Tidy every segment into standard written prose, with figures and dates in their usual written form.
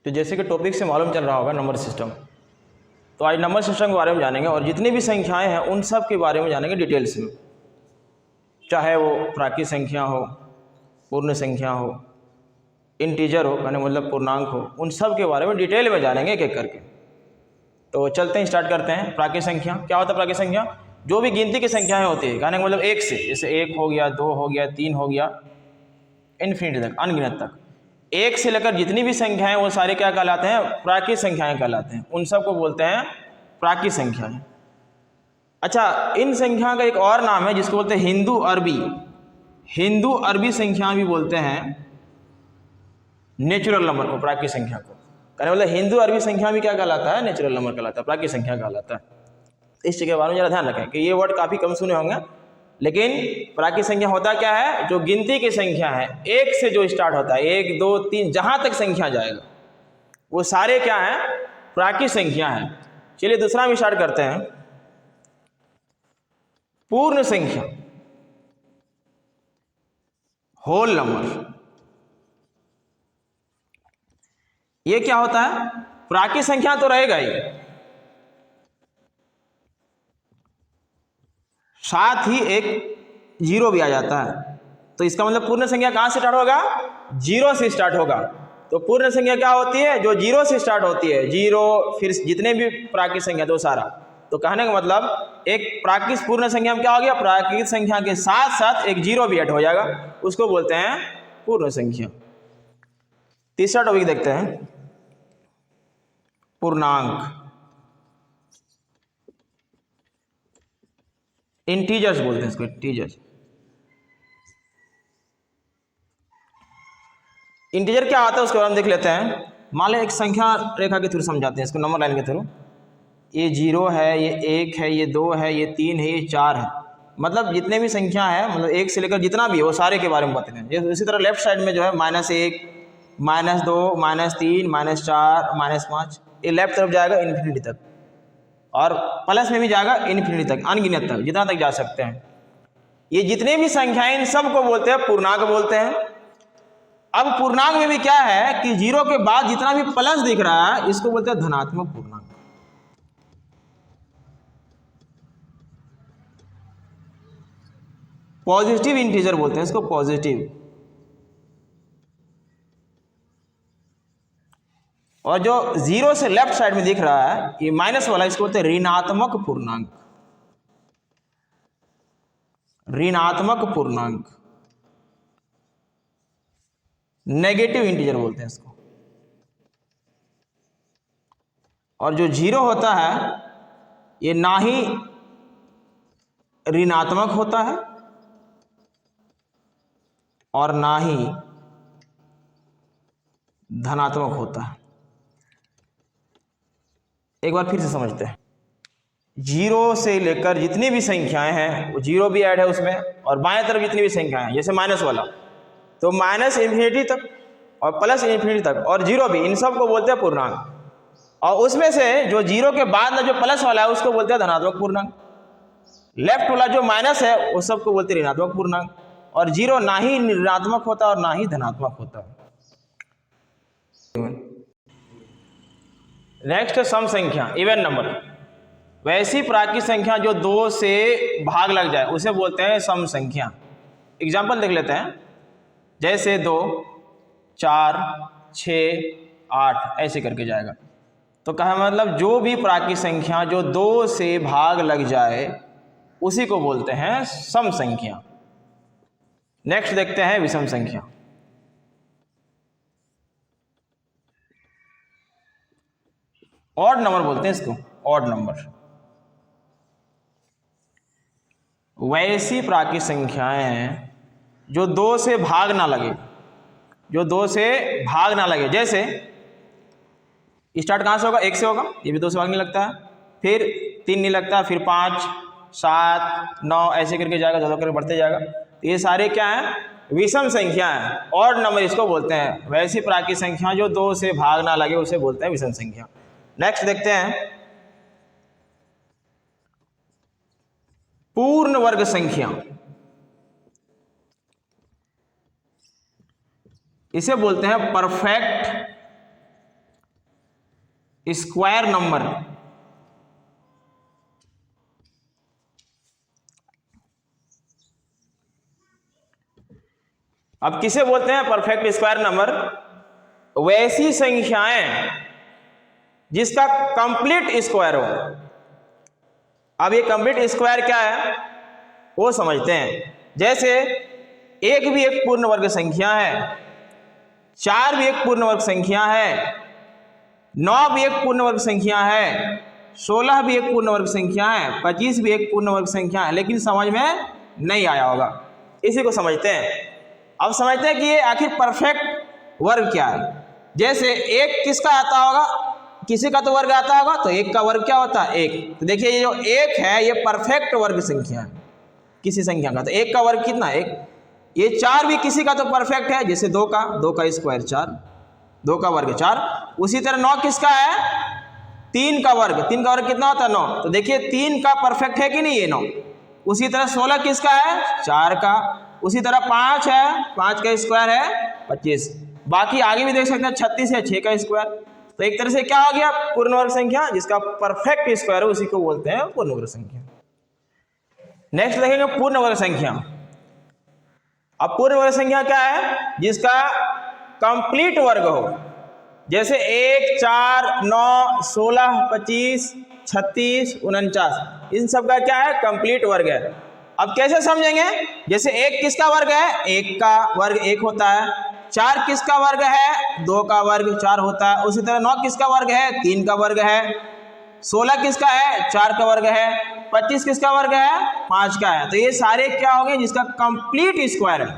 तो जैसे कि टॉपिक से मालूम चल रहा होगा नंबर सिस्टम, तो आज नंबर सिस्टम के बारे में जानेंगे और जितनी भी संख्याएं हैं उन सब के बारे में जानेंगे डिटेल्स में, चाहे वो प्राकृत संख्या हो, पूर्ण संख्या हो, इंटीजर हो यानी मतलब पूर्णांक हो, उन सब के बारे में डिटेल में जानेंगे एक एक करके। तो चलते हैं, स्टार्ट करते हैं। प्राकृत संख्या क्या होता है? प्राकृत संख्या जो भी गिनती की संख्याएं होती है, कहने का मतलब एक से, जैसे 1 हो गया, 2 हो गया, 3 हो गया, इन्फिनिटी तक, अनगिनत तक, एक से लेकर जितनी भी संख्याएं वो सारे क्या कहलाते हैं? प्राकृत संख्याएं कहलाते हैं। उन सब को बोलते हैं प्राकृत संख्याएं। अच्छा, इन संख्या का एक और नाम है जिसको बोलते हैं हिंदू अरबी। हिंदू अरबी संख्या भी बोलते हैं नेचुरल नंबर को, प्राकृत संख्या को। कहने मतलब हिंदू अरबी संख्या भी क्या कहलाता है? नेचुरल नंबर कहलाता है, प्राकृत संख्या कहलाता है। इस चीज़ के बारे में जरा ध्यान रखें कि ये वर्ड काफ़ी कम सुने होंगे, लेकिन प्राकृत संख्या होता क्या है? जो गिनती की संख्या है, एक से जो स्टार्ट होता है, 1 2 3 जहां तक संख्या जाएगा वो सारे क्या है? प्राकृत संख्या है। चलिए दूसरा हम स्टार्ट करते हैं। पूर्ण संख्या, होल नंबर, ये क्या होता है? प्राकृत संख्या तो रहेगा ही, साथ ही एक जीरो भी आ जाता है। तो इसका मतलब पूर्ण संख्या कहां से स्टार्ट होगा? जीरो से स्टार्ट होगा। तो पूर्ण संख्या क्या होती है? जो जीरो से स्टार्ट होती है, जीरो, फिर जितने भी प्राकृत संख्या तो सारा। तो कहने का मतलब एक प्राकृत पूर्ण संख्या में क्या हो गया? प्राकृत संख्या के साथ साथ एक जीरो भी ऐड हो जाएगा, उसको बोलते हैं पूर्ण संख्या। तीसरा टॉपिक देखते हैं, पूर्णांक, इंटीजर्स बोलते हैं इसको, इंटीजर्स। इंटीजर क्या आता है उसके बारे में देख लेते हैं। मान लो एक संख्या रेखा के थ्रू समझाते हैं इसको, नंबर लाइन के थ्रू। ये 0 है, ये 1 है, ये 2 है, ये 3 है, ये 4 है। मतलब जितने भी संख्या है, मतलब 1 से लेकर जितना भी है वो सारे के बारे में बताते हैं। इसी तरह लेफ्ट साइड में जो है -1, -2, -3, -4, -5, ये लेफ्ट तरफ जाएगा इन्फिनिटी तक, और प्लस में भी जाएगा इन्फिनिटी तक, अनगिनत तक, जितना तक जा सकते हैं। ये जितने भी संख्याएं इन सब को बोलते हैं पूर्णांक बोलते हैं। अब पूर्णांक में भी क्या है कि जीरो के बाद जितना भी प्लस दिख रहा है इसको बोलते हैं धनात्मक पूर्णांक। पॉजिटिव इंटीजर बोलते हैं इसको, पॉजिटिव। और जो जीरो से लेफ्ट साइड में दिख रहा है ये माइनस वाला, इसको बोलते हैं ऋणात्मक पूर्णांक। ऋणात्मक पूर्णांक, नेगेटिव इंटीजर बोलते हैं इसको। और जो जीरो होता है ये ना ही ऋणात्मक होता है और ना ही धनात्मक होता है। एक बार फिर से समझते हैं। जीरो से लेकर जितनी भी संख्याएं हैं वो जीरो भी ऐड है उसमें, और बाएं तरफ जितनी भी संख्याएं हैं, जैसे माइनस वाला, तो माइनस इन्फिनिटी तक और प्लस इन्फिनिटी तक और जीरो भी, इन सब को बोलते हैं पूर्णांक। और उसमें से जो जीरो के बाद में जो प्लस वाला है उसको बोलते हैं धनात्मक पूर्णांक। लेफ्ट वाला जो माइनस है वो सबको बोलते हैं ऋणात्मक पूर्णांक। और जीरो ना ही ऋणात्मक होता और ना ही धनात्मक होता। नेक्स्ट है सम संख्या, इवन नंबर। वैसी प्राकृत संख्या जो 2 से भाग लग जाए उसे बोलते हैं सम संख्या। एग्जाम्पल देख लेते हैं, जैसे 2, 4, 6, 8 ऐसे करके जाएगा। तो कहा मतलब जो भी प्राकृत संख्या जो 2 से भाग लग जाए उसी को बोलते हैं सम संख्या। नेक्स्ट देखते हैं विषम संख्या। ऑड नंबर बोलते हैं इसको, ऑड नंबर। वैसी प्राकृत संख्याएं हैं जो 2 से भाग ना लगे, जो 2 से भाग ना लगे। जैसे स्टार्ट कहां से होगा? 1 से होगा, ये भी 2 से भाग नहीं लगता है, फिर 3 नहीं लगता, फिर 5, 7, 9 ऐसे करके जाएगा, ज़्यादा करके बढ़ते जाएगा। तो ये सारे क्या हैं? विषम संख्या है, ऑड नंबर इसको बोलते हैं। वैसी प्राकृत संख्या जो 2 से भाग ना लगे उसे बोलते हैं विषम संख्या। नेक्स्ट देखते हैं पूर्ण वर्ग संख्या। इसे बोलते हैं परफेक्ट स्क्वायर नंबर। अब किसे बोलते हैं परफेक्ट स्क्वायर नंबर? वैसी संख्याएं जिसका कंप्लीट स्क्वायर हो। अब ये कंप्लीट स्क्वायर क्या है वो समझते हैं। जैसे एक भी एक पूर्ण वर्ग संख्या है, 4 भी एक पूर्ण वर्ग संख्या है, 9 भी एक पूर्ण वर्ग संख्या है, 16 भी एक पूर्ण वर्ग संख्या है, 25 भी एक पूर्ण वर्ग संख्या है, लेकिन समझ में नहीं आया होगा। इसी को समझते हैं। अब समझते हैं कि ये आखिर परफेक्ट वर्ग क्या है। जैसे एक किसका आता होगा, किसी का तो वर्ग आता होगा, तो एक का वर्ग क्या होता है? एक। तो देखिए ये जो एक है ये परफेक्ट वर्ग संख्या है किसी संख्या का, तो एक का वर्ग कितना? एक। ये 4 भी किसी का तो परफेक्ट है, जैसे 2 का स्क्वायर 4, 2 का वर्ग 4। उसी तरह 9 किसका है? 3 का वर्ग कितना होता है? 9। तो देखिए 3 का परफेक्ट है कि नहीं ये 9। उसी तरह 16 किसका है? 4 का। उसी तरह 5 है, 5 का स्क्वायर है 25। बाकी आगे भी देख सकते हैं 36 है, 6 का स्क्वायर। तो एक तरह से क्या हो गया? पूर्ण वर्ग संख्या जिसका परफेक्ट स्क्वायर है उसी को बोलते हैं पूर्ण वर्ग संख्या। नेक्स्ट देखेंगे पूर्ण वर्ग संख्या। अब पूर्ण वर्ग संख्या क्या है? जिसका कंप्लीट वर्ग हो। जैसे 1, 4, 9, 16, 25, 36, 49, इन सब का क्या है? कंप्लीट वर्ग है। अब कैसे समझेंगे? जैसे 1 किसका वर्ग है? 1 का वर्ग 1 होता है। 4 किसका वर्ग है? 2 का वर्ग 4 होता है। उसी तरह 9 किसका वर्ग है? 3 का वर्ग है। 16 किसका है? 4 का वर्ग है। 25 किसका वर्ग है? 5 का है। तो ये सारे क्या हो गए? जिसका कंप्लीट स्क्वायर है।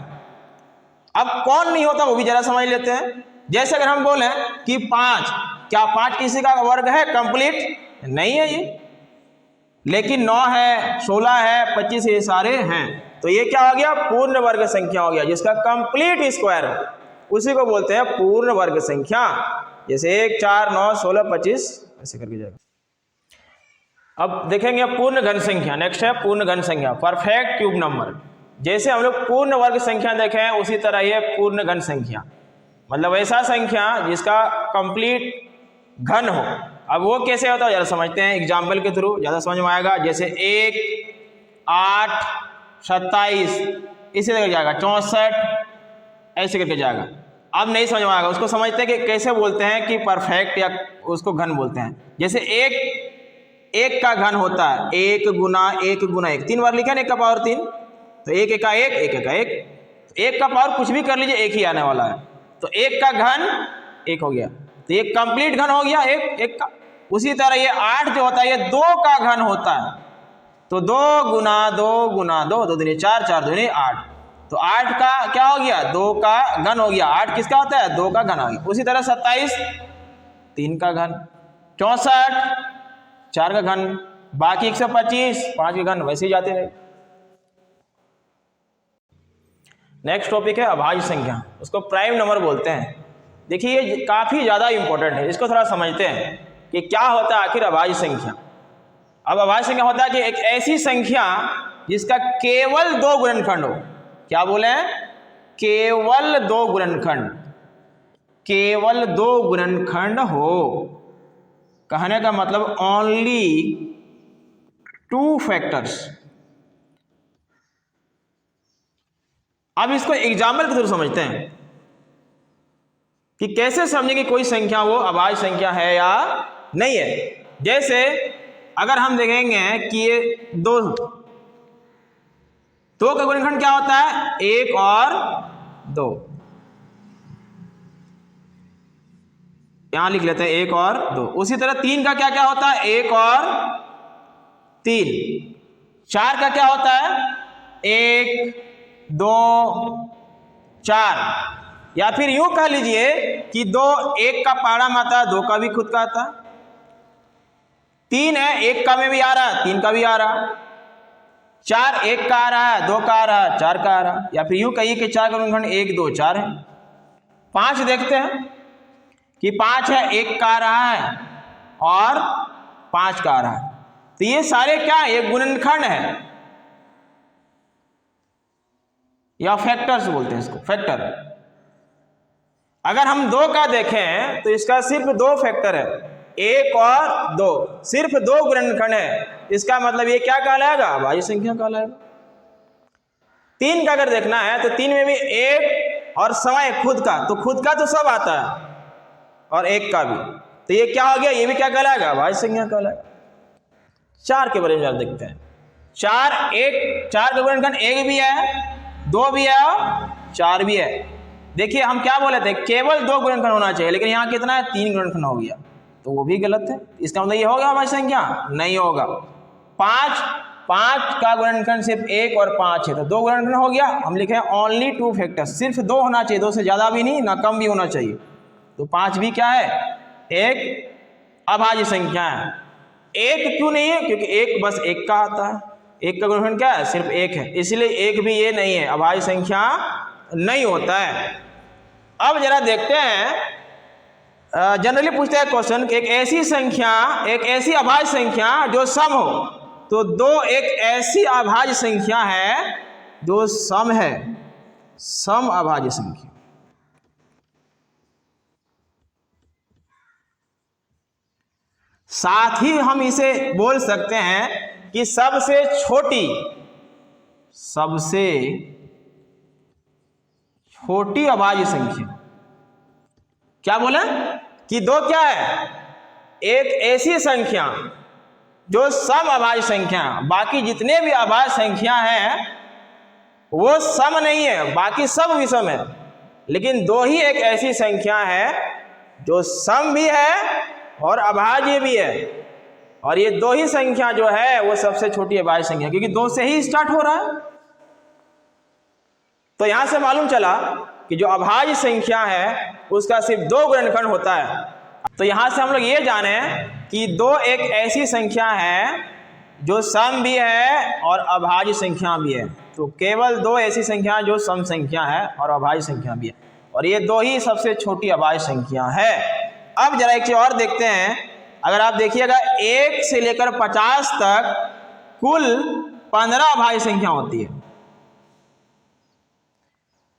अब कौन नहीं होता वो भी जरा समझ लेते हैं। जैसे अगर हम बोले कि 5, क्या 5 किसी का वर्ग है? कंप्लीट नहीं है ये, लेकिन 9 है, 16 है, 25 ये सारे हैं। तो ये क्या हो गया? पूर्ण वर्ग संख्या हो गया जिसका कंप्लीट स्क्वायर है, उसी को बोलते हैं पूर्ण वर्ग संख्या। जैसे 1, 4, 9, 16, 25 ऐसे करके जाएगा। अब देखेंगे पूर्ण घन संख्या। नेक्स्ट है पूर्ण घन संख्या, परफेक्ट क्यूब नंबर। जैसे हम लोग पूर्ण वर्ग संख्या देखे हैं उसी तरह ये पूर्ण घन संख्या, मतलब ऐसा संख्या जिसका कंप्लीट घन हो। अब वो कैसे होता है जरा समझते हैं एग्जाम्पल के थ्रू, ज़्यादा समझ में आएगा। जैसे 1, 8, 27 इसी तरह जाएगा, 64 ऐसे करके जाएगा। अब नहीं समझ में आएगा, उसको समझते हैं कि कैसे बोलते हैं कि परफेक्ट या उसको घन बोलते हैं। जैसे 1 का घन होता है 1 गुना 1 गुना 1, 3 बार लिखा है 1 का पावर 3, तो 1 1 का 1, 1 1 का 1, 1 का पावर कुछ भी कर लीजिए 1 ही आने वाला है। तो 1 का घन 1 हो गया, तो ये कंप्लीट घन हो गया 1 का। उसी तरह ये 8 जो होता है ये 2 का घन होता है, तो 2 गुना 2 गुना 2, 2 दूनी 4, 4 दूनी 8, तो 8 का क्या हो गया? 2 का घन हो गया। 8 किसका होता है? 2 का घन हो गया। उसी तरह 27 3 का घन, 64 4 का घन, बाकी 125 5 के घन, वैसे ही जाते रहे। नेक्स्ट टॉपिक है अभाज्य संख्या, उसको प्राइम नंबर बोलते हैं। देखिए ये काफ़ी ज़्यादा इंपॉर्टेंट है, इसको थोड़ा समझते हैं कि क्या होता है आखिर अभाज्य संख्या। अब अभाज्य संख्या होता है कि एक ऐसी संख्या जिसका केवल 2 गुणनखंड हो। क्या बोले हैं? केवल 2 गुणनखंड, केवल 2 गुणनखंड हो। कहने का मतलब ओनली 2 फैक्टर्स। अब इसको एग्जाम्पल के थ्रू समझते हैं कि कैसे समझें कि कोई संख्या वो अभाज्य संख्या है या नहीं है। जैसे अगर हम देखेंगे कि ये 2 का गुणनखंड क्या होता है? 1 और 2, यहां लिख लेते हैं 1 और 2। उसी तरह 3 का क्या क्या होता है? 1 और 3। 4 का क्या होता है? 1 2 4, या फिर यूं कह लीजिए कि 2 1 का पारा में आता है, 2 का भी खुद का आता है। 3 है 1 का में भी आ रहा है, 3 का भी आ रहा है। 4 1 का आ रहा है, 2 का आ रहा है, 4 का आ रहा है। या फिर यूं कहिए कि 4 का गुणनखंड 1 2 4 है। 5 देखते हैं कि 5 है 1 का आ रहा है और 5 का आ रहा है, तो ये सारे क्या है? ये गुणनखंड है या फैक्टर्स बोलते हैं इसको, फैक्टर। अगर हम 2 का देखें तो इसका सिर्फ 2 फैक्टर है, 1 और 2, सिर्फ 2 गुणनखंड है, इसका मतलब ये क्या कहलाएगा? अभाज्य संख्या कहलाएगा। 3 का अगर देखना है तो 3 में भी 1 और समय खुद का, तो खुद का तो सब आता है और 1 का भी, तो ये क्या हो गया? ये भी क्या कहलाएगा? अभाज्य संख्या कहलाएगा। 4 के बारे में जरा देखते हैं। 4 का गुणनखंड 1 भी है, 2 भी है और 4 भी है। देखिए हम क्या बोले थे, केवल 2 गुणनखंड होना चाहिए, लेकिन यहाँ कितना है? 3 गुणनखंड हो गया, तो वो भी गलत है। इसका मतलब ये होगा अभाज्य संख्या? नहीं होगा। 5 का गुणनखंड सिर्फ 1 और 5 है, तो 2 गुणनखंड हो गया। हम लिखे ओनली 2 फैक्टर्स, सिर्फ 2 होना चाहिए, 2 से ज़्यादा भी नहीं, ना कम भी होना चाहिए। तो 5 भी क्या है? एक अभाज्य संख्या है। 1 क्यों नहीं है? क्योंकि 1 बस 1 का आता है, 1 का गुणनखंड क्या है? सिर्फ 1 है, इसलिए 1 भी ये नहीं है, अभाज्य संख्या नहीं होता है। अब जरा देखते हैं, जनरली पूछते हैं क्वेश्चन कि एक ऐसी संख्या, एक ऐसी अभाज्य संख्या जो सम हो, तो 2 एक ऐसी अभाज्य संख्या है जो सम है, सम अभाज्य संख्या। साथ ही हम इसे बोल सकते हैं कि सबसे छोटी अभाज्य संख्या। क्या बोले कि 2 क्या है? एक ऐसी संख्या जो सम अभाज्य संख्या, बाकी जितने भी अभाज्य संख्या हैं वो सम नहीं है, बाकी सब विषम है, लेकिन 2 ही एक ऐसी संख्या है जो सम भी है और अभाज्य भी है, और ये 2 ही संख्या जो है वो सबसे छोटी अभाज्य संख्या, क्योंकि 2 से ही स्टार्ट हो रहा है। तो यहां से मालूम चला कि जो अभाज्य संख्या है उसका सिर्फ 2 गुणनखंड होता है। तो यहां से हम लोग ये जाने कि 2 एक ऐसी संख्या है जो सम भी है और अभाज्य संख्या भी है। तो केवल 2 ऐसी संख्या जो सम संख्या है और अभाज्य संख्या भी है, और ये 2 ही सबसे छोटी अभाज्य संख्या है। अब जरा एक चीज और देखते हैं, अगर आप देखिएगा 1 से लेकर 50 तक कुल 15 अभाज्य संख्या होती है,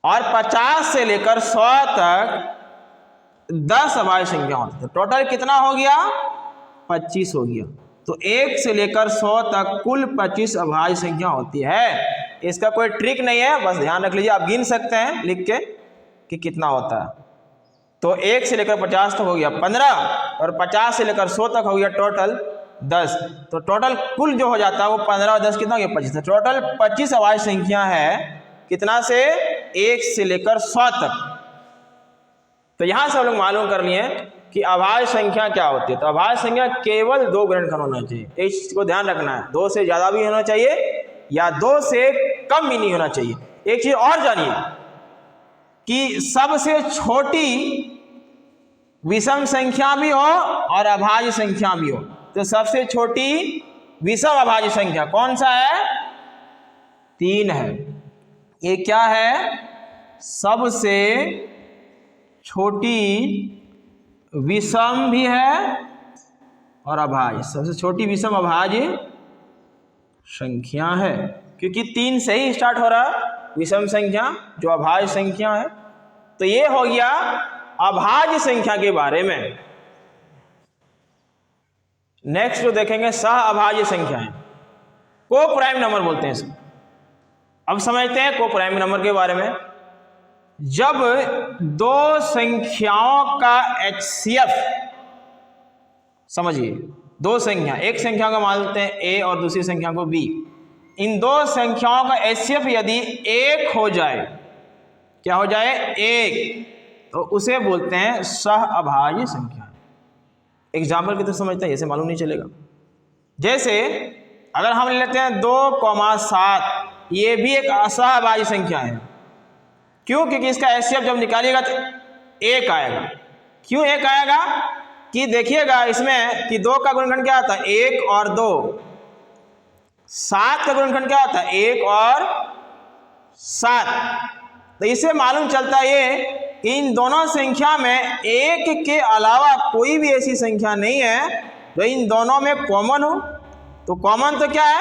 और 50 से लेकर 100 तक 10 अभाज्य संख्या होती है। टोटल कितना हो गया? 25 हो गया। तो 1 से लेकर 100 तक कुल 25 अभाज्य संख्या होती है। इसका कोई ट्रिक नहीं है, बस ध्यान रख लीजिए, आप गिन सकते हैं लिख के कि कितना होता है। तो 1 से लेकर 50 तक हो गया 15, और 50 से लेकर 100 तक हो गया टोटल 10। तो टोटल कुल जो हो जाता है वो 15 और 10 कितना हो गया? 25। तो टोटल 25 अभाज्य संख्या है, कितना से? 1 से लेकर 100 तक। तो यहां से हम लोग मालूम कर लिए कि अभाज्य संख्या क्या होती है। तो अभाज्य संख्या केवल 2 गुणनखंड होना चाहिए, इस चीज को ध्यान रखना है। 2 से ज्यादा भी होना चाहिए या 2 से कम भी नहीं होना चाहिए। एक चीज और जानिए कि सबसे छोटी विषम संख्या भी हो और अभाज्य संख्या भी हो। तो सबसे छोटी विषम अभाज्य संख्या कौन सा है? 3 है। ये क्या है? सबसे छोटी विषम भी है और अभाज्य, सबसे छोटी विषम अभाज्य संख्या है, क्योंकि 3 से ही स्टार्ट हो रहा है विषम संख्या जो अभाज्य संख्या है। तो ये हो गया अभाज्य संख्या के बारे में। नेक्स्ट जो देखेंगे सह अभाज्य संख्याएं, को प्राइम नंबर बोलते हैं इसको। अब समझते हैं को प्राइम नंबर के बारे में। जब 2 संख्याओं का HCF, समझिए 2 संख्या, एक संख्या को मान लेते हैं A और दूसरी संख्या को B, इन 2 संख्याओं का HCF यदि 1 हो जाए, क्या हो जाए? 1, तो उसे बोलते हैं सह अभाज्य संख्या। एग्जाम्पल की तरह समझते हैं, ऐसे मालूम नहीं चलेगा। जैसे अगर हम लेते हैं 2,7, ये भी एक सह अभाज्य संख्या है। क्यों? क्योंकि इसका HCF जब निकालिएगा तो 1 आएगा। क्यों 1 आएगा? कि देखिएगा इसमें कि 2 का गुणनखंड क्या आता है? 1 और 2। 7 का गुणनखंड क्या होता है? 1 और 7। तो इससे मालूम चलता है ये कि इन दोनों संख्या में 1 के अलावा कोई भी ऐसी संख्या नहीं है जो इन दोनों में कॉमन हो। तो कॉमन तो क्या है?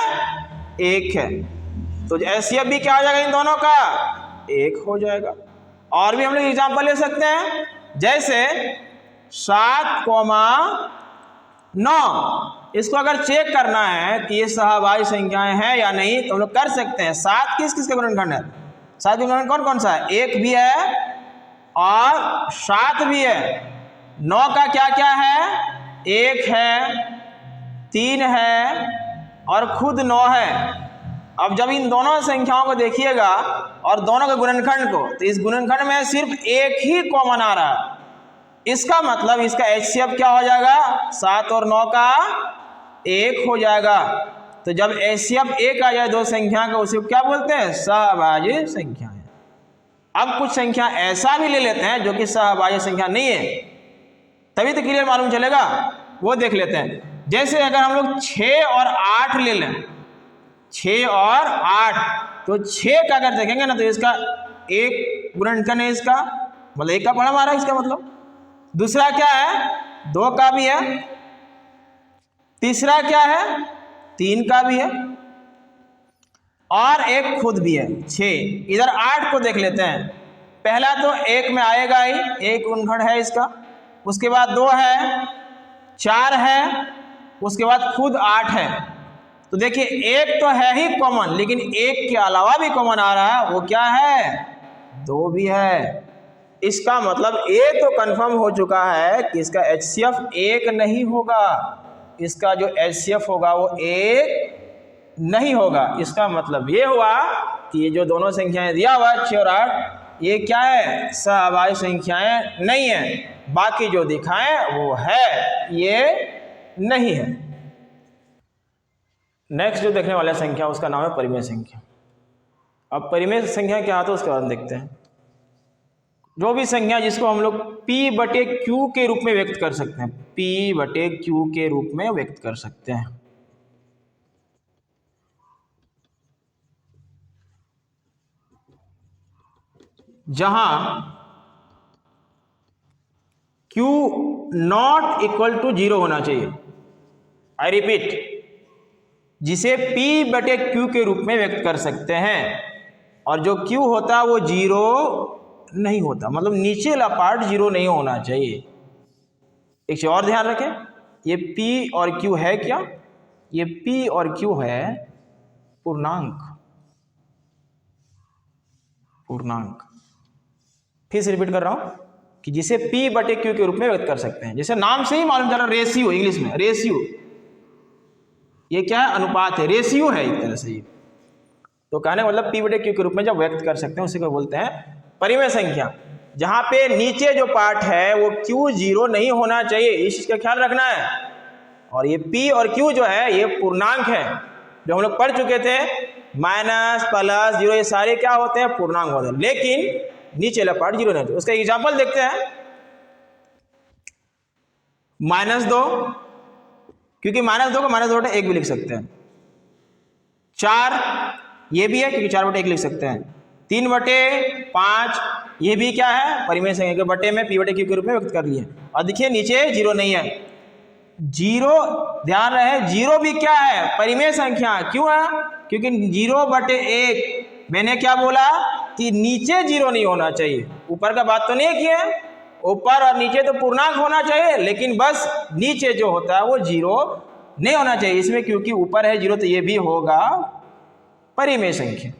1 है। तो HCF भी क्या हो जाएगा इन दोनों का? 1 हो जाएगा। और भी हम लोग एग्जाम्पल ले सकते हैं, जैसे 7, 9। इसको अगर चेक करना है कि ये सहभाज्य संख्याएं हैं या नहीं तो हम लोग कर सकते हैं। 7 किस किस का गुणनखंड है? 7 का गुणनखंड कौन कौन सा है? 1 भी है और 7 भी है। 9 का क्या क्या है? 1 है, 3 है और खुद 9 है। अब जब इन दोनों संख्याओं को देखिएगा और दोनों के गुणनखंड को, तो इस गुणनखंड में सिर्फ एक ही कॉमन आ रहा है। इसका मतलब इसका HCF क्या हो जाएगा? 7 और 9 का 1 हो जाएगा। तो जब HCF 1 आ जाए दो संख्या का, उसे क्या बोलते हैं? सहभाज्य संख्या है। अब कुछ संख्या ऐसा भी ले लेते हैं जो कि सहभाज्य संख्या नहीं है, तभी तो क्लियर मालूम चलेगा, वो देख लेते हैं। जैसे अगर हम लोग 6 और 8 ले लें, 6 और 8, तो 6 का अगर देखेंगे ना तो इसका 1 गुणनखंड है, इसका मतलब 1 का पढ़ा आ रहा है, इसका मतलब। दूसरा क्या है? 2 का भी है। तीसरा क्या है? 3 का भी है और 1 खुद भी है, 6। इधर 8 को देख लेते हैं। पहला तो 1 में आएगा ही, 1 गुणनखंड है इसका। उसके बाद 2 है, 4 है, उसके बाद खुद 8 है। तो देखिए 1 तो है ही कॉमन, लेकिन 1 के अलावा भी कॉमन आ रहा है, वो क्या है? 2 भी है। इसका मतलब ये तो कंफर्म हो चुका है कि इसका HCF 1 नहीं होगा। इसका जो HCF होगा वो 1 नहीं होगा। इसका मतलब ये हुआ कि ये जो दोनों संख्याएं दिया हुआ 6 और 8, ये क्या है? सहभाज्य संख्याएं नहीं है। बाकी जो दिखाएं वो है, ये नहीं है। नेक्स्ट जो देखने वाला संख्या उसका नाम है परिमेय संख्या। अब परिमेय संख्या क्या आता है उसके बारे में देखते हैं। जो भी संख्या जिसको हम लोग P/Q के रूप में व्यक्त कर सकते हैं, P/Q के रूप में व्यक्त कर सकते हैं। जहां Q नॉट इक्वल टू 0 होना चाहिए। आई रिपीट, जिसे P/Q के रूप में व्यक्त कर सकते हैं और जो Q होता है वो 0 नहीं होता, मतलब नीचे वाला पार्ट 0 नहीं होना चाहिए। एक चीज और ध्यान रखें, ये P और Q है क्या? ये P और Q है पूर्णांक। पूर्णांक फिर से रिपीट कर रहा हूं कि जिसे P/Q के रूप में व्यक्त कर सकते हैं। जैसे नाम से ही मालूम चल रहा, रेशियो, इंग्लिश में रेशियो, ये क्या है? अनुपात है, रेशियो है एक तरह से ये। तो कहने का मतलब P/Q के रूप में जब व्यक्त कर सकते हैं उसी को बोलते हैं परिमेय संख्या। जहां पे नीचे जो पार्ट है वो Q 0 नहीं होना चाहिए, इस चीज का ख्याल रखना है। और ये P और Q जो है ये पूर्णांक है, जो हम लोग पढ़ चुके थे। माइनस, प्लस, 0 ये सारे क्या होते हैं? पूर्णांक होते हैं, लेकिन नीचे वाला पार्ट 0 नहीं होता। उसका एग्जाम्पल देखते हैं। -2, क्योंकि -2 को -2/1 भी लिख सकते हैं। 4 ये भी है क्योंकि 4/1 लिख सकते हैं। 3/5 ये भी क्या है? परिमेय संख्या के बटे में P/Q के रूप में व्यक्त कर लिए। और देखिए नीचे 0 नहीं है। 0 ध्यान रहे, 0 भी क्या है? परिमेय संख्या। क्यों है? क्योंकि 0/1 मैंने क्या बोला कि नीचे 0 नहीं होना चाहिए। ऊपर का बात तो नहीं किया, ऊपर और नीचे तो पूर्णांक होना चाहिए, लेकिन बस नीचे जो होता है वो 0 नहीं होना चाहिए। इसमें क्योंकि ऊपर है 0 तो ये भी होगा परिमेय संख्या।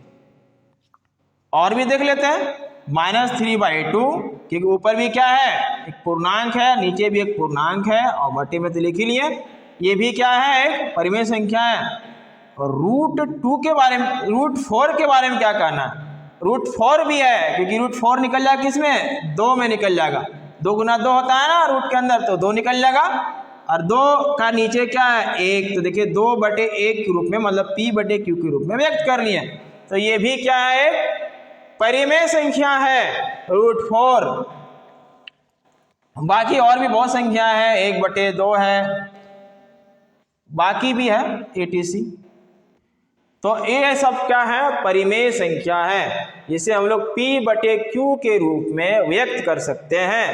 और भी देख लेते हैं। -3/2, क्योंकि ऊपर भी क्या है? एक पूर्णांक है, नीचे भी एक पूर्णांक है और बटे में तो लिख ही लिए, ये भी क्या है? एक परिमेय संख्या है। और √2 के बारे में, √4 के बारे में क्या कहना है? √4 भी है, क्योंकि √4 निकल जाएगा किसमें? 2 में निकल जाएगा। 2 गुना 2 होता है ना रूट के अंदर, तो 2 निकल जाएगा। और 2 का नीचे क्या है? 1, तो देखिए 2/1 के रूप में, मतलब P/Q के रूप में व्यक्त कर लिए। तो ये भी क्या है? परिमेय संख्या है, √4। बाकी और भी बहुत संख्या है, 1/2 है, बाकी भी है etc। तो ये सब क्या है? परिमेय संख्या है, जिसे हम लोग P/Q के रूप में व्यक्त कर सकते हैं,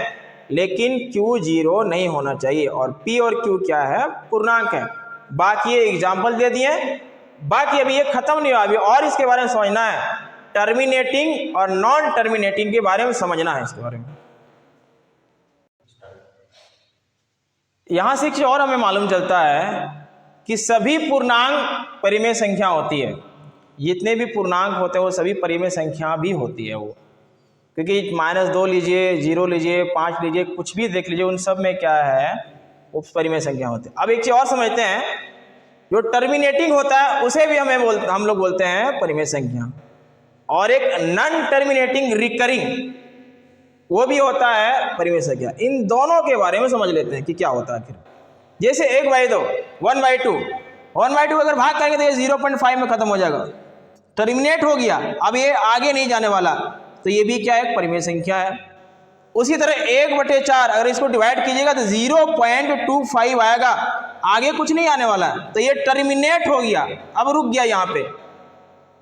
लेकिन Q 0 नहीं होना चाहिए। और P और Q क्या है? पूर्णांक है। बाकी ये एग्जाम्पल दे दिए। बाकी अभी ये खत्म नहीं हुआ, अभी और इसके बारे में समझना है। टर्मिनेटिंग और नॉन टर्मिनेटिंग के बारे में समझना है, इसके बारे में। यहाँ से एक चीज़ और हमें मालूम चलता है कि सभी पूर्णांक परिमेय संख्या होती है। जितने भी पूर्णांक होते हैं वो सभी परिमेय संख्या भी होती है वो, क्योंकि -2 लीजिए, 0 लीजिए, 5 लीजिए, कुछ भी देख लीजिए, उन सब में क्या है, वो परिमेय संख्या होती है। अब एक चीज़ और समझते हैं, जो टर्मिनेटिंग होता है उसे भी हम लोग बोलते हैं परिमेय संख्या, और एक नॉन टर्मिनेटिंग रिकरिंग वो भी होता है परिमेय संख्या। इन दोनों के बारे में समझ लेते हैं कि क्या होता है आखिर। जैसे 1/2, 1/2, 1/2 अगर भाग करेंगे तो ये 0.5 में खत्म हो जाएगा, टर्मिनेट हो गया, अब ये आगे नहीं जाने वाला, तो ये भी क्या है, परिमेय संख्या है। उसी तरह 1/4 अगर इसको डिवाइड कीजिएगा तो 0.25 आएगा, आगे कुछ नहीं आने वाला, तो ये टर्मिनेट हो गया, अब रुक गया यहाँ पे।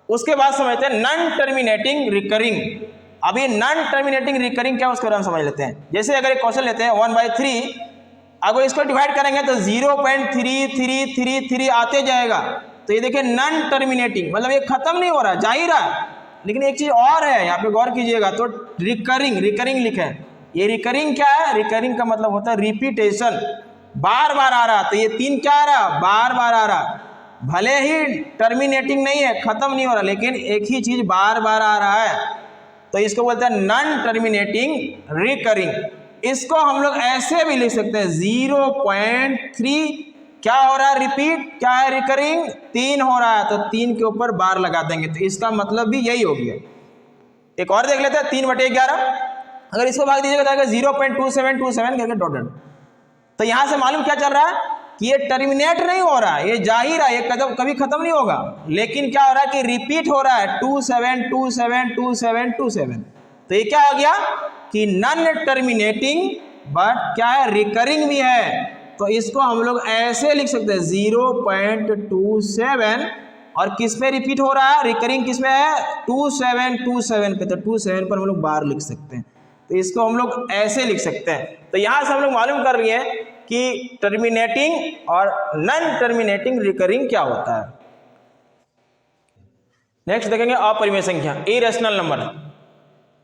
उसके बाद समझते हैं नॉन टर्मिनेटिंग रिकरिंग। अभी नॉन टर्मिनेटिंग रिकरिंग क्या, उसके बारे में समझ लेते हैं। जैसे अगर एक क्वेश्चन लेते हैं 1/3, अगर इसको डिवाइड करेंगे तो 0.3333 आते जाएगा, तो ये देखिए नॉन टर्मिनेटिंग, मतलब ये खत्म नहीं हो रहा, जा ही रहा है। लेकिन एक चीज और है, यहाँ पे गौर कीजिएगा, तो रिकरिंग, रिकरिंग लिखे हैं। ये रिकरिंग क्या है, रिकरिंग का मतलब होता है रिपीटेशन, बार बार आ रहा, तो ये 3 क्या आ रहा, बार बार आ रहा। भले ही टर्मिनेटिंग नहीं है, खत्म नहीं हो रहा, लेकिन एक ही चीज बार बार आ रहा है, तो इसको बोलते हैं नॉन टर्मिनेटिंग रिकरिंग। इसको हम लोग ऐसे भी लिख सकते हैं 0.3 क्या हो रहा है, रिपीट, क्या है, रिकरिंग, 3 हो रहा है, तो 3 के ऊपर बार लगा देंगे, तो इसका मतलब भी यही हो गया। एक और देख लेते हैं 3/11, अगर इसको भाग दीजिएगा तो आएगा 0.2727 करके डॉटेड। तो यहां से मालूम क्या चल रहा है कि ये टर्मिनेट नहीं हो रहा है, ये जा ही रहा है, ये कभी खत्म नहीं होगा, लेकिन क्या हो रहा है कि रिपीट हो रहा है 27272727। तो ये क्या हो गया कि नॉन टर्मिनेटिंग बट क्या है, रिकरिंग भी है। तो इसको हम लोग ऐसे लिख सकते हैं 0.27, और किस में रिपीट हो रहा है, रिकरिंग किस में है, 2727 पे, तो 27 पर हम लोग बार लिख सकते हैं, तो इसको हम लोग ऐसे लिख सकते हैं। तो यहां से हम लोग मालूम कर रही है कि टर्मिनेटिंग और नॉन टर्मिनेटिंग रिकरिंग क्या होता है। नेक्स्ट देखेंगे अपरिमेय संख्या, इरेशनल नंबर।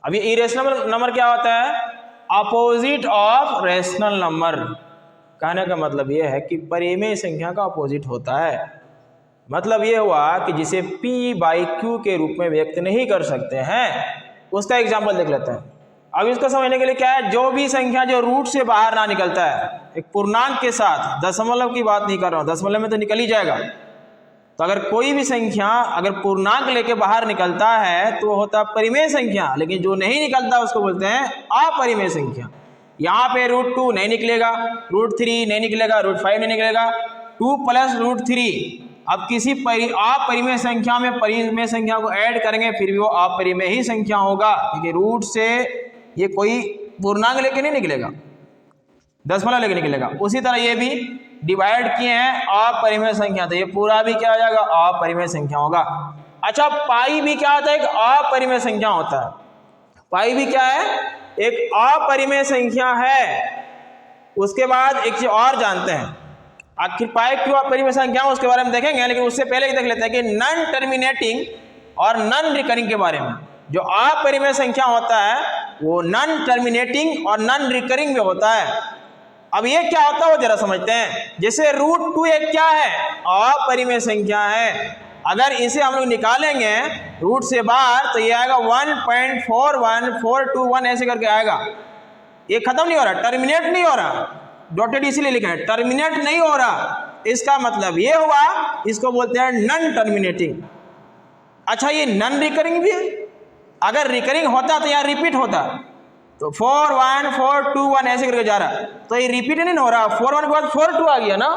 अब ये इरेशनल नंबर क्या होता है, अपोजिट ऑफ रेशनल नंबर। कहने का मतलब ये है कि परिमेय संख्या का अपोजिट होता है। मतलब ये हुआ कि जिसे P/Q के रूप में व्यक्त नहीं कर सकते हैं, उसका एग्जाम्पल देख लेते हैं। अब इसको समझने के लिए क्या है, जो भी संख्या जो रूट से बाहर ना निकलता है, एक पूर्णांक के साथ, दशमलव की बात नहीं कर रहा हूँ, दशमलव में तो निकल ही जाएगा, तो अगर कोई भी संख्या अगर पूर्णांक लेके बाहर निकलता है तो वो होता है परिमेय संख्या, लेकिन जो नहीं निकलता उसको बोलते हैं अपरिमेय संख्या। यहाँ पे √2 नहीं निकलेगा, √3 नहीं निकलेगा, √5 नहीं निकलेगा, 2 + √3। अब किसी अपरिमेय संख्या में परिमेय संख्या को ऐड करेंगे फिर भी वो अपरिमेय ही संख्या होगा, क्योंकि रूट से ये कोई पूर्णांक लेके नहीं निकलेगा, दशमलव लेके निकलेगा। उसी तरह ये भी डिवाइड किए हैं अपरिमेय संख्या, तो ये पूरा भी क्या हो जाएगा, अपरिमेय संख्या होगा। अच्छा, पाई भी क्या होता है, एक अपरिमेय संख्या होता है। पाई भी क्या है, एक अपरिमेय संख्या है। उसके बाद एक चीज और जानते हैं, आखिर पाई क्यों अपरिमेय संख्या है उसके बारे में देखेंगे, लेकिन उससे पहले देख लेते हैं कि नॉन टर्मिनेटिंग और नॉन रिकरिंग के बारे में। जो अपरिमेय संख्या होता है वो नॉन टर्मिनेटिंग और नॉन रिकरिंग में होता है। अब ये क्या होता है वो जरा समझते हैं। जैसे √2 एक क्या है, अपरिमेय संख्या है। अगर इसे हम लोग निकालेंगे रूट से बाहर तो ये आएगा 1.41421 ऐसे करके आएगा। ये खत्म नहीं हो रहा, टर्मिनेट नहीं हो रहा, डॉटेड इसीलिए लिखा है, टर्मिनेट नहीं हो रहा। इसका मतलब ये हुआ, इसको बोलते हैं नॉन टर्मिनेटिंग। अच्छा, ये नॉन रिकरिंग भी है। अगर रिकरिंग होता तो यहाँ रिपीट होता, तो 41421 ऐसे करके जा रहा, तो ये रिपीट नहीं हो रहा, 41 के बाद 42 आ गया ना,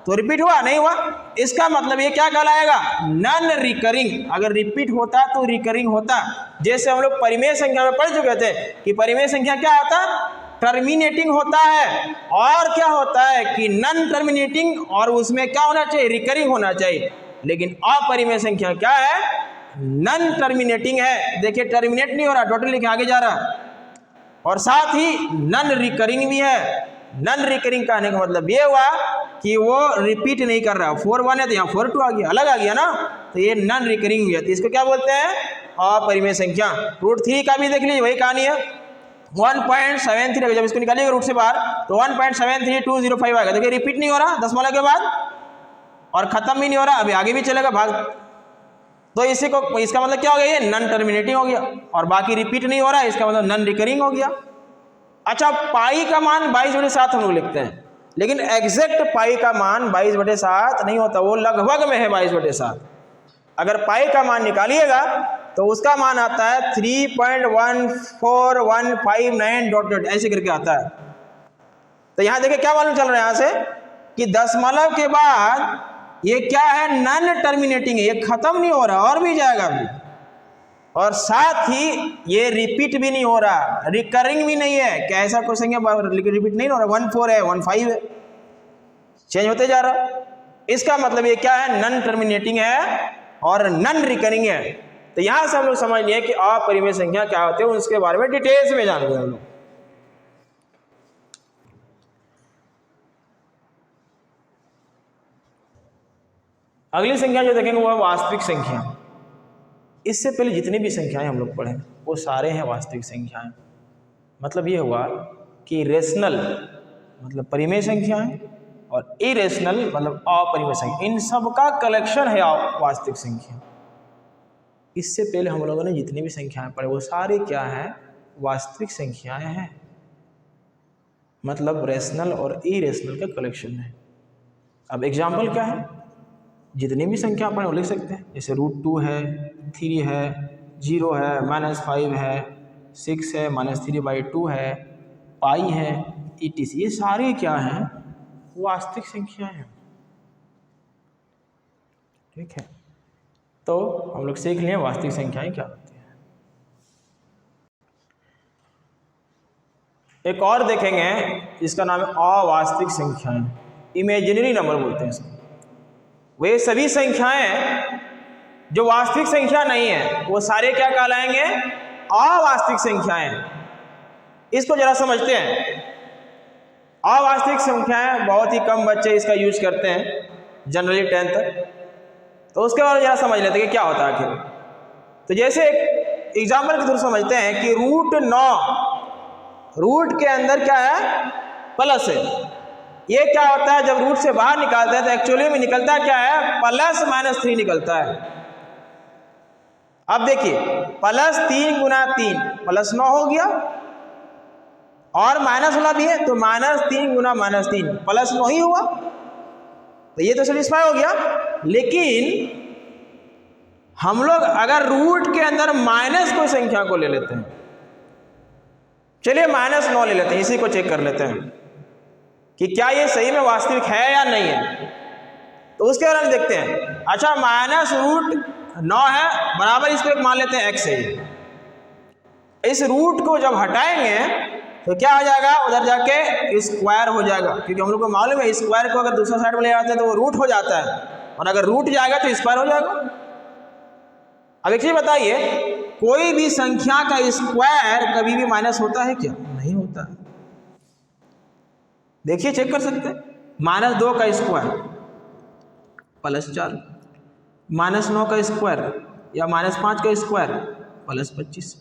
तो रिपीट हुआ नहीं हुआ। इसका मतलब ये क्या कहलाएगा, नॉन रिकरिंग। अगर रिपीट होता तो रिकरिंग होता। जैसे हम लोग परिमेय संख्या में पढ़ चुके थे कि परिमेय संख्या क्या होता, टर्मिनेटिंग होता है, और क्या होता है कि नॉन टर्मिनेटिंग, और उसमें क्या होना चाहिए, रिकरिंग होना चाहिए। लेकिन अपरिमेय संख्या क्या है, नॉन टर्मिनेटिंग है। देखिए टर्मिनेट नहीं हो रहा, टोटल लिखे आगे जा रहा, और साथ ही नॉन रिकरिंग भी है। नॉन रिकरिंग कहने का मतलब ये हुआ कि वो रिपीट नहीं कर रहा, 41 है तो यहाँ 42 आ गया, अलग आ गया ना, तो ये नॉन रिकरिंग हुआ। तो इसको क्या बोलते हैं, अपरिमेय संख्या। √3 का भी देख लीजिए वही कहानी है, 1.73 जब इसको निकालिएगा रूट से बाहर तो 1.73205 आएगा। देखिए रिपीट नहीं हो रहा दशमलव के बाद और खत्म भी नहीं हो रहा, अभी आगे भी चलेगा भाग। तो इसी को इसका मतलब क्या हो गया, ये नॉन टर्मिनेटिंग हो गया। और बाकी रिपीट नहीं हो रहा है, इसका मतलब नॉन रिकरिंग हो गया। अच्छा, पाई का मान 22/7 हम लोग लिखते हैं, लेकिन एग्जैक्ट पाई का मान 22/7 नहीं होता, वो लगभग में है 22/7। अगर पाई का मान निकालिएगा तो उसका मान आता है 3.14159 डॉट डॉट ऐसे करके आता है। तो यहाँ देखिए क्या मालूम चल रहा है यहाँ से कि दशमलव के बाद ये क्या है, नॉन टर्मिनेटिंग है, ये खत्म नहीं हो रहा और भी जाएगा अभी, और साथ ही ये रिपीट भी नहीं हो रहा, रिकरिंग भी नहीं है। क्या ऐसा कोई संख्या रिपीट नहीं हो रहा, 14 है 15 है, चेंज होते जा रहा। इसका मतलब ये क्या है, नॉन टर्मिनेटिंग है और नॉन रिकरिंग है। तो यहां से हम लोग समझ लिए कि अपरिमेय संख्या क्या होते हैं, उसके बारे में डिटेल्स में जान गए हम लोग। अगली संख्या जो देखेंगे वो है वास्तविक संख्या। इससे पहले जितनी भी संख्याएं हम लोग पढ़े वो सारे हैं वास्तविक संख्याएं। मतलब ये हुआ कि रेशनल मतलब परिमेय संख्याएं और इरेशनल मतलब अपरिमेय संख्या, इन सब का कलेक्शन है वास्तविक संख्या। इससे पहले हम लोगों ने जितनी भी संख्याएं पढ़े वो सारी क्या है, वास्तविक संख्याएं हैं। मतलब रेशनल और इरेशनल का कलेक्शन है। अब एग्जाम्पल क्या है, जितनी भी संख्या पढ़े वो लिख सकते हैं, जैसे √2 है, 3 है, 0 है, -5 है, 6 है, -3/2 है, पाई है, etc। ये सारे क्या हैं, वास्तविक संख्याएं हैं। ठीक है, तो हम लोग सीख लिए वास्तविक संख्याएं क्या होती हैं। एक और देखेंगे जिसका नाम है अवास्तविक संख्याएं, इमेजिनरी नंबर बोलते हैं इसको। वे सभी संख्याएं जो वास्तविक संख्या नहीं है वो सारे क्या कहलाएंगे, अवास्तविक संख्याएं। इसको जरा समझते हैं। अवास्तविक संख्याएं बहुत ही कम बच्चे इसका यूज करते हैं, जनरली 10 तक। तो उसके बारे में जरा समझ लेते हैं कि क्या होता है आखिर। तो जैसे एक एग्जाम्पल के थ्रू समझते हैं कि √9, रूट के अंदर क्या है, प्लस है। ये क्या होता है, जब रूट से बाहर निकालते हैं तो एक्चुअली में निकलता क्या है, +-3 निकलता है। अब देखिए +3 × 3 +9 हो गया, और माइनस वाला भी है तो -3 × -3 +9 ही हुआ। तो ये तो सेटिस्फाई हो गया। लेकिन हम लोग अगर रूट के अंदर माइनस कोई संख्या को ले लेते हैं, चलिए -9 ले लेते हैं, इसी को चेक कर लेते हैं कि क्या ये सही में वास्तविक है या नहीं है। तो उसके बारे में देखते हैं। अच्छा, -√9 है बराबर इसको एक मान लेते हैं x है। इस रूट को जब हटाएंगे तो क्या हो जाएगा, उधर जाके स्क्वायर हो जाएगा, क्योंकि हम लोग को मालूम है स्क्वायर को अगर दूसरा साइड में ले आते हैं तो वो रूट हो जाता है, और अगर रूट जाएगा तो स्क्वायर हो जाएगा। अब एक चीज बताइए, कोई भी संख्या का स्क्वायर कभी भी माइनस होता है क्या? नहीं होता है। देखिए चेक कर सकते हैं, -2 का स्क्वायर +4, -9 का स्क्वायर या -5 का स्क्वायर +25।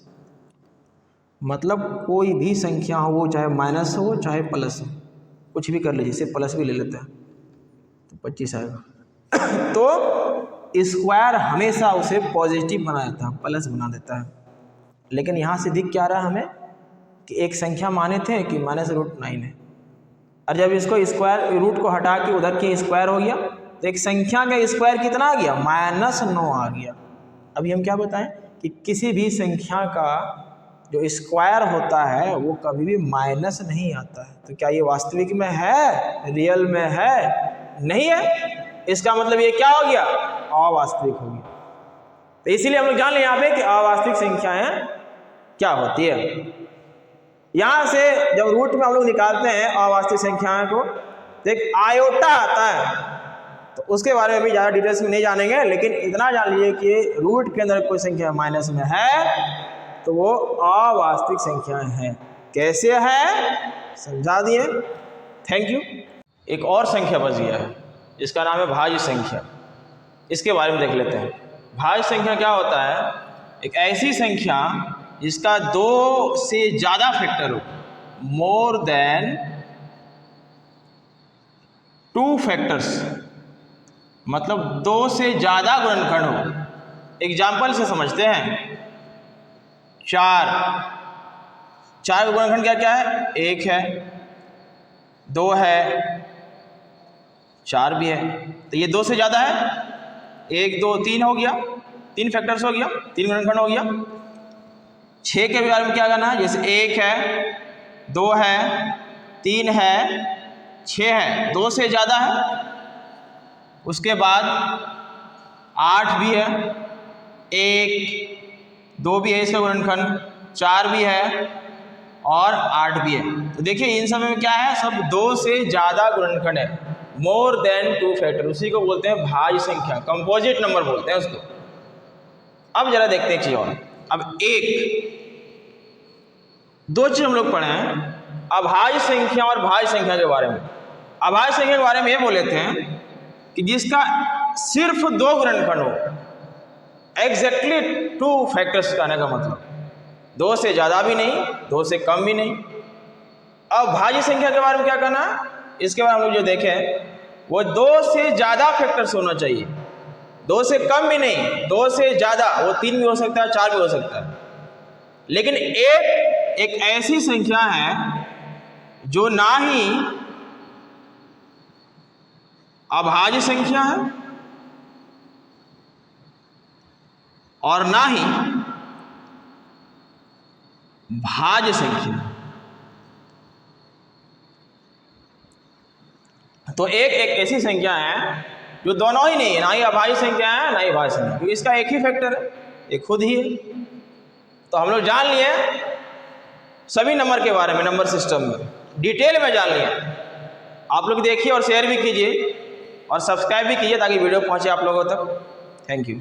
मतलब कोई भी संख्या हो, वो चाहे माइनस हो चाहे प्लस हो, कुछ भी कर लीजिए, इसे प्लस भी ले लेते हैं तो 25 आएगा। तो स्क्वायर हमेशा उसे पॉजिटिव बना देता है, प्लस बना देता है। लेकिन यहाँ से दिख क्या रहा है हमें कि एक संख्या माने थे कि -√9 है, और जब इसको स्क्वायर रूट को हटा के उधर के स्क्वायर हो गया तो एक संख्या का स्क्वायर कितना आ गया, -9 आ गया। अभी हम क्या बताएं कि किसी भी संख्या का जो स्क्वायर होता है वो कभी भी माइनस नहीं आता है। तो क्या ये वास्तविक में है, रियल में है? नहीं है। इसका मतलब ये क्या हो गया, अवास्तविक हो गया। तो इसीलिए हम लोग जान लें यहाँ पे कि अवास्तविक संख्याएं क्या होती है। यहाँ से जब रूट में हम लोग निकालते हैं अवास्तविक संख्याओं को तो एक आयोटा आता है, तो उसके बारे में भी ज़्यादा डिटेल्स में नहीं जानेंगे, लेकिन इतना जान लीजिए कि रूट के अंदर कोई संख्या माइनस में है तो वो अवास्तविक संख्याएं हैं। कैसे है समझा दिए, थैंक यू। एक और संख्या बच गया है, इसका नाम है भाज्य संख्या। इसके बारे में देख लेते हैं। भाज्य संख्या क्या होता है, एक ऐसी संख्या जिसका 2 से ज़्यादा फैक्टर हो, मोर देन 2 फैक्टर्स, मतलब 2 से ज़्यादा गुणनखंड हो। एग्जाम्पल से समझते हैं। 4 का गुणनखंड क्या क्या है? 1 है, 2 है, 4 भी है। तो ये 2 से ज़्यादा है, 1 2 3 हो गया, 3 फैक्टर्स हो गया, 3 गुणनखंड हो गया। 6 के बारे में क्या करना है? जैसे 1 है, 2 है, 3 है, 6 है, 2 से ज़्यादा है। उसके बाद 8 भी है, 1 2 भी है इसका गुणनखंड, 4 भी है और 8 भी है। तो देखिए इन सब में क्या है? सब 2 से ज़्यादा गुणनखंड है, मोर देन 2 फैक्टर। उसी को बोलते हैं भाज्य संख्या, कंपोजिट नंबर बोलते हैं उसको। अब जरा देखते हैं चीज और। अब 2 चीज हम लोग पढ़े हैं, अभाज्य संख्या और भाज्य संख्या के बारे में। अभाज्य संख्या के बारे में ये बोले थे कि जिसका सिर्फ 2 गुणनखंड हो, एग्जैक्टली 2 फैक्टर्स कहने का मतलब, 2 से ज़्यादा भी नहीं, 2 से कम भी नहीं। अब भाज्य संख्या के बारे में क्या कहना है? इसके बारे में हम लोग जो देखें, वो 2 से ज़्यादा फैक्टर्स होना चाहिए, 2 से कम भी नहीं, 2 से ज़्यादा। वो 3 भी हो सकता है, 4 भी हो सकता है। लेकिन एक ऐसी संख्या है जो ना ही अभाज्य संख्या है और ना ही भाज्य संख्या। तो एक ऐसी संख्या है जो दोनों ही नहीं है, ना ही अभाज्य संख्या है ना ही भाज्य संख्या, क्योंकि इसका एक ही फैक्टर है, ये खुद ही है। तो हम लोग जान लिए सभी नंबर के बारे में, नंबर सिस्टम में डिटेल में जान लिए। आप लोग देखिए और शेयर भी कीजिए और सब्सक्राइब भी कीजिए ताकि वीडियो पहुंचे आप लोगों तक। Thank you.